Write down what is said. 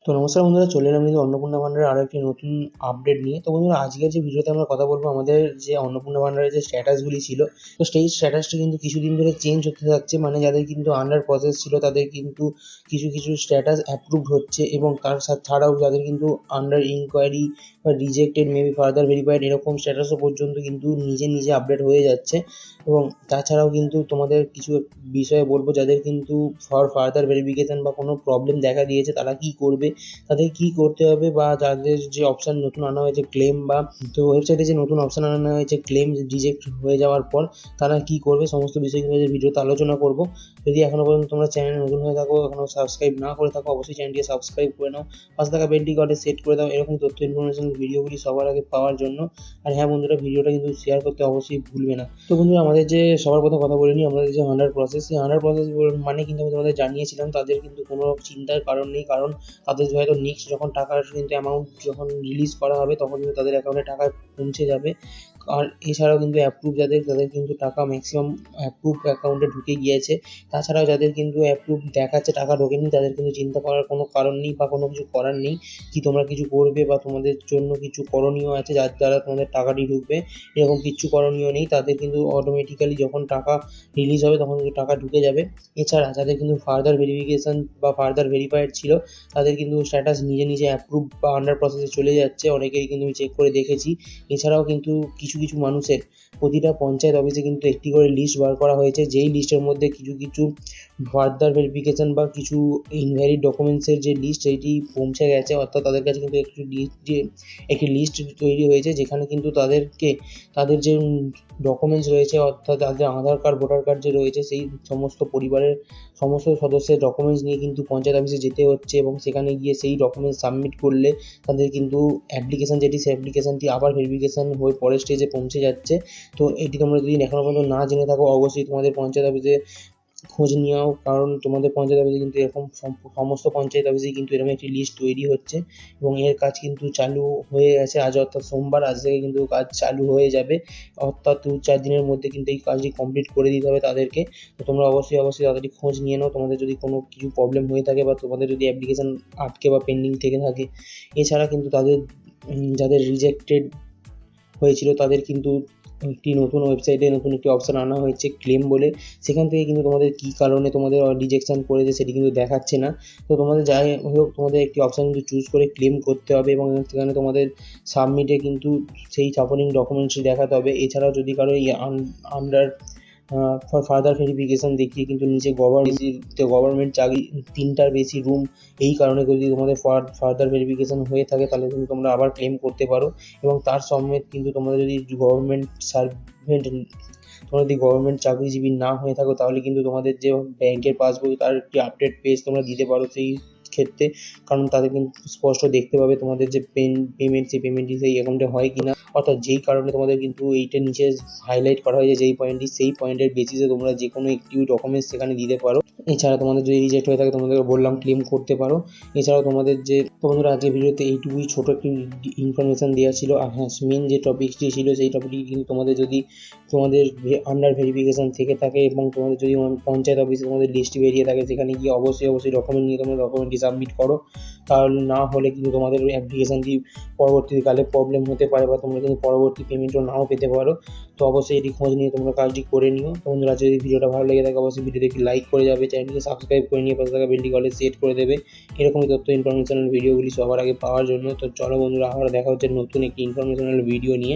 তো নমস্কার বন্ধুরা, চলে এলাম কিন্তু অন্নপূর্ণা ভান্ডারের আরো একটি নতুন আপডেট নিয়ে। তো বন্ধুরা, আজকের যে ভিডিওতে আমরা কথা বলবো আমাদের যে অন্নপূর্ণা ভান্ডারের যে স্ট্যাটাসগুলি ছিল, তো সেই স্ট্যাটাসটা কিন্তু কিছুদিন ধরে চেঞ্জ হতে থাকছে। মানে যাদের কিন্তু আন্ডার প্রসেস ছিল তাদের কিন্তু কিছু কিছু স্ট্যাটাস অ্যাপ্রুভড হচ্ছে, এবং তার ছাড়াও যাদের কিন্তু আন্ডার ইনকোয়ারি বা রিজেক্টেড, মেবি ফার্দার ভেরিফাইড, এরকম স্ট্যাটাসও পর্যন্ত কিন্তু নিজে নিজে আপডেট হয়ে যাচ্ছে। এবং তাছাড়াও কিন্তু তোমাদের কিছু বিষয়ে বলবো, যাদের কিন্তু ফর ফার্দার ভেরিফিকেশন বা কোনো প্রবলেম দেখা দিয়েছে তারা কি করবে, তাদের কি করতে হবে, বা যাদের যে অপশন নতুন আনা হয়েছে ক্লেম, বা তো ওয়েবসাইটে যে নতুন অপশন আনা হয়েছে ক্লেম রিজেক্ট হয়ে যাওয়ার পর তারা কি করবে, সমস্ত বিষয় কিন্তু এই ভিডিওতে আলোচনা করব। যদি এখনো পর্যন্ত তোমরা চ্যানেলে নতুন হয়ে থাকো, এখনো সাবস্ক্রাইব না করে থাকো, অবশ্যই চ্যানেলটিকে সাবস্ক্রাইব করে নাও, পাশে থাকা বেলটি ঘন্টায় সেট করে দাও এরকম তথ্য ইনফরমেশন ভিডিওগুলি সবার আগে পাওয়ার জন্য। আর হ্যাঁ বন্ধুরা, ভিডিওটা কিন্তু শেয়ার করতে অবশ্যই ভুলবে না। তো বন্ধুরা, আমাদের যে সবার প্রথম কথা বলে নিই, আমাদের যে আন্ডার প্রসেস, সেই আন্ডার প্রসেস মানে কিন্তু আমি তোমাদের জানিয়েছিলাম তাদের কিন্তু কোনো চিন্তার কারণ নেই, কারণ তাদের হয়তো নেক্সট যখন টাকার কিন্তু অ্যামাউন্ট যখন রিলিজ করা হবে তখন কিন্তু তাদের অ্যাকাউন্টে টাকা পৌঁছে যাবে। আর এছাড়াও কিন্তু অ্যাপ্রুভ যাদের, তাদের কিন্তু টাকা ম্যাক্সিমাম অ্যাপ্রুভ অ্যাকাউন্টে ঢুকে গিয়েছে। তাছাড়াও যাদের কিন্তু অ্যাপ্রুভ দেখাচ্ছে টাকা ঢোকেনি, তাদের কিন্তু চিন্তা করার কোনো কারণ নেই বা কোনো কিছু করার নেই। কি তোমরা কিছু করবে বা তোমাদের জন্য কিছু করণীয় আছে যার দ্বারা তোমাদের টাকাটি ঢুকবে, এরকম কিচ্ছু করণীয় নেই। তাদের কিন্তু অটোমেটিক্যালি যখন টাকা রিলিজ হবে তখন কিন্তু টাকা ঢুকে যাবে। এছাড়া যাদের কিন্তু ফার্দার ভেরিফিকেশন বা ফার্দার ভেরিফাইড ছিল তাদের কিন্তু স্ট্যাটাস নিজে নিজে অ্যাপ্রুভ বা আন্ডার প্রসেসে চলে যাচ্ছে, অনেকেরই কিন্তু আমি চেক করে দেখেছি। এছাড়াও কিন্তু কিছু কিছু মানুষের প্রতিটা পঞ্চায়েত অফিসে কিন্তু একটি করে লিস্ট বার করা হয়েছে, যেই লিস্টের মধ্যে কিছু কিছু ফার্দার ভেরিফিকেশন বা কিছু ইনভ্যালিড ডকুমেন্টসের যে লিস্ট সেইটি পৌঁছে গেছে, অর্থাৎ তাদের কাছে কিন্তু একটি লিস্ট তৈরি হয়েছে, যেখানে কিন্তু তাদেরকে তাদের যে ডকুমেন্টস রয়েছে, অর্থাৎ তাদের আধার কার্ড, ভোটার কার্ড যে রয়েছে, সেই সমস্ত পরিবারের সমস্ত সদস্যের ডকুমেন্টস নিয়ে কিন্তু পঞ্চায়েত অফিসে যেতে হচ্ছে, এবং সেখানে গিয়ে সেই ডকুমেন্টস সাবমিট করলে তাদের কিন্তু অ্যাপ্লিকেশন যেটি, সেই অ্যাপ্লিকেশনটি আবার ভেরিফিকেশন হয়ে পরের স্টেজে পৌঁছে যাচ্ছে। তো এটি তোমরা যদি এখনো পর্যন্ত না জেনে থাকো, অবশ্যই তোমাদের পঞ্চায়েত অফিসে খোঁজ নিও, কারণ তোমাদের পঞ্চায়েত অফিসে কিন্তু এরকম সমস্ত পঞ্চায়েত অফিসেই কিন্তু এরকম একটি লিস্ট তৈরি হচ্ছে, এবং এর কাজ কিন্তু চালু হয়ে গেছে আজ, অর্থাৎ সোমবার, আজ থেকে কিন্তু কাজ চালু হয়ে যাবে। অর্থাৎ 2-4 দিনের মধ্যে কিন্তু এই কাজটি কমপ্লিট করে দিতে হবে তাদেরকে। তো তোমরা অবশ্যই তাড়াতাড়ি খোঁজ নিয়ে নাও তোমাদের যদি কোনো কিছু প্রবলেম হয়ে থাকে, বা তোমাদের যদি অ্যাপ্লিকেশন আটকে বা পেন্ডিং থেকে থাকে। এছাড়া কিন্তু তাদের যাদের রিজেক্টেড হয়েছিল তাদের কিন্তু একটি নতুন ওয়েবসাইটে নতুন একটি অপশন আনা হয়েছে ক্লেম বলে, সেখান থেকে কিন্তু তোমাদের কী কারণে তোমাদের রিজেকশন করেছে সেটি কিন্তু দেখাচ্ছে না। তো তোমাদের যাই হোক, তোমাদের একটি অপশান কিন্তু চুজ করে ক্লেম করতে হবে, এবং সেখানে তোমাদের সাবমিটে কিন্তু সেই সাপোর্টিং ডকুমেন্টসটি দেখাতে হবে। এছাড়াও যদি কারো আন্ডার ফর ফার্দার ভেরিফিকেশন দেখিয়ে কিন্তু নিচে গভর্নমেন্ট চাকরি 3টার বেশি রুম, এই কারণে যদি তোমাদের ফার্দার ভেরিফিকেশন হয়ে থাকে তাহলে কিন্তু তোমরা আবার ক্লেম করতে পারো। এবং তার সমেত কিন্তু তোমরা যদি গভর্নমেন্ট সার্ভেন্ট, তোমরা যদি গভর্নমেন্ট চাকরিজীবী না হয়ে থাকো তাহলে কিন্তু তোমাদের যে ব্যাংকের পাসবই তার একটি আপডেট পেজ তোমরা দিতে পারো সেই ক্ষেত্রে, কারণ তাদের কিন্তু স্পষ্ট দেখতে পাবে তোমাদের যে পেমেন্ট, সেই পেমেন্টটি সেই অ্যাকাউন্টে হয় কিনা। অর্থাৎ যেই কারণে তোমাদের কিন্তু এইটা নিচে হাইলাইট করা হয়েছে যেই পয়েন্টটি, সেই পয়েন্টের বেসিসে তোমরা যে কোনো একটি ডকুমেন্টস সেখানে দিতে পারো। এছাড়া তোমাদের যদি রিজেক্ট হয়ে থাকে তোমাদেরকে বললাম ক্লেম করতে পারো। এছাড়াও তোমাদের যে, তো বন্ধুরা আজকের ভিডিওতে এইটুকুই ছোটো একটি ইনফরমেশান দেওয়া ছিল। আর হ্যাঁ, মেন যে টপিকটি ছিল সেই টপিকটি কিন্তু তোমাদের যদি তোমাদের আন্ডার ভেরিফিকেশান থেকে থাকে, এবং তোমাদের যদি পঞ্চায়েত অফিসে তোমাদের লিস্টটি বেরিয়ে থাকে, সেখানে গিয়ে অবশ্যই ডকুমেন্ট নিয়ে তোমরা ডকুমেন্টটি সাবমিট করো। তাহলে না হলে কিন্তু তোমাদের অ্যাপ্লিকেশানটি পরবর্তীকালে প্রবলেম হতে পারে, বা তোমরা কিন্তু পরবর্তী পেমেন্টও নাও পেতে পারো। তো অবশ্যই এটি খোঁজ নিয়ে তোমরা কাজটি করে নিও। তো বন্ধুরা, যদি ভিডিওটা ভালো লেগে থাকে অবশ্যই ভিডিওতে একটি লাইক করে যাবে, চ্যানেলটিকে সাবস্ক্রাইব করে নিয়ে পাশে থাকা বেলটি কলে সেট করে দেবে এরকমই তথ্য ইনফরমেশনাল ভিডিওগুলি সবার আগে পাওয়ার জন্য। তো চলো বন্ধুরা, আবার দেখা হচ্ছে নতুন একটি ইনফরমেশনাল ভিডিও নিয়ে।